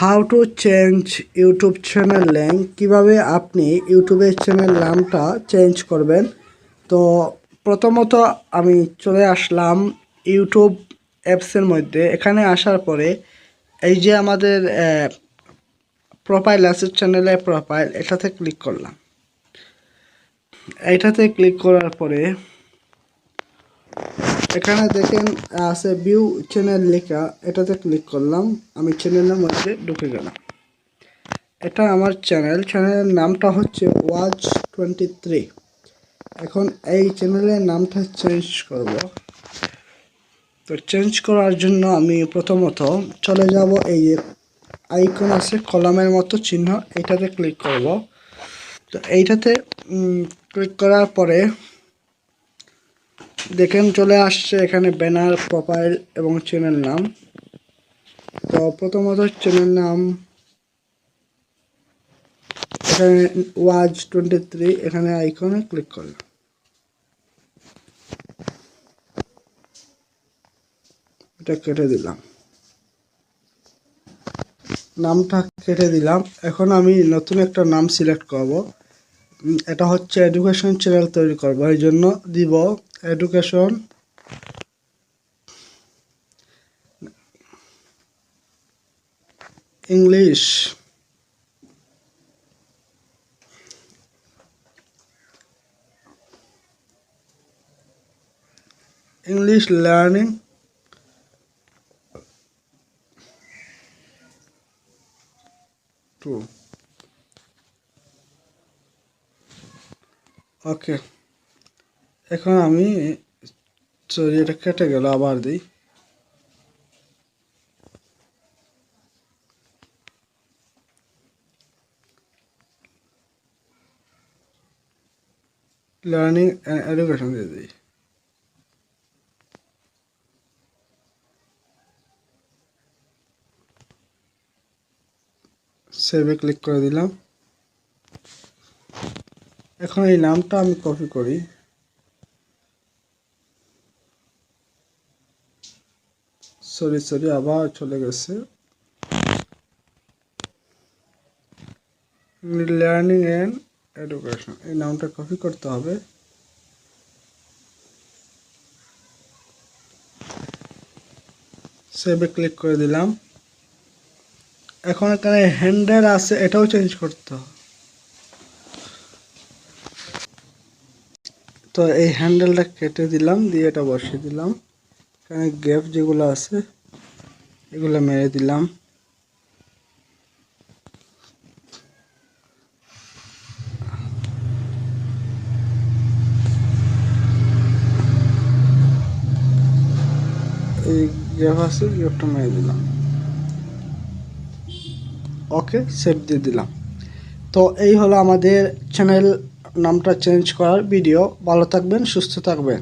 How to change YouTube channel link, কীভাবে আপনি ইউটিউবের চ্যানেল নামটা চেঞ্জ করবেন। তো প্রথমত আমি চলে আসলাম ইউটিউব অ্যাপসের মধ্যে। এখানে আসার পরে এই যে আমাদের প্রোফাইল আছে, চ্যানেলের প্রোফাইল, এটাতে ক্লিক করলাম। এটাতে ক্লিক করার পরে এখানে দেখেন আছে ভিউ চ্যানেল লেখা, এটাতে ক্লিক করলাম। আমি চ্যানেলের মধ্যে ঢুকে গেলাম। এটা আমার চ্যানেলের নামটা হচ্ছে ওয়াচ23। এখন এই চ্যানেলের নামটা চেঞ্জ করব। তো চেঞ্জ করার জন্য আমি প্রথমত চলে যাব, এই যে আইকন আছে কলমের মতো চিহ্ন, এইটাতে ক্লিক করব। তো এইটাতে ক্লিক করার পরে দেখেন চলে আসছে এখানে ব্যানার, প্রোফাইল এবং চ্যানেল নাম। তো প্রথমত চ্যানেল নাম এখানে ওয়াচ23, এখানে আইকনে ক্লিক করলাম। এটা কেটে দিলাম, নামটা কেটে দিলাম। এখন আমি নতুন একটা নাম সিলেক্ট করব। এটা হচ্ছে এডুকেশন চ্যানেল তৈরি করব, এই জন্য দিব এডুকেশন ইংলিশ লার্নিং টু। ওকে, এখন আমি সরি এটা কেটে গেল, আবার দিই। লার্নিং এডুকেশন দিয়ে দিই। সেভে ক্লিক করে দিলাম। এখন এই নামটা আমি কপি করি। সরি আবার চলে গেছে। লার্নিং অ্যান্ড এডুকেশন, এই নামটা কপি করতে হবে। সেভে ক্লিক করে দিলাম। এখন এখানে হ্যান্ডেল আছে, এটাও চেঞ্জ করতে হবে। তো এই হ্যান্ডেলটা কেটে দিলাম, দিয়ে এটা বসিয়ে দিলাম। এখানে গ্যাপ যেগুলো আছে এগুলো মেরে দিলাম। এই গ্যাপ আছে, গ্যাপটা মেরে দিলাম। ওকে, সেভ দিয়ে দিলাম। তো এই হলো আমাদের চ্যানেল নামটা চেঞ্জ করার ভিডিও। ভালো থাকবেন, সুস্থ থাকবেন।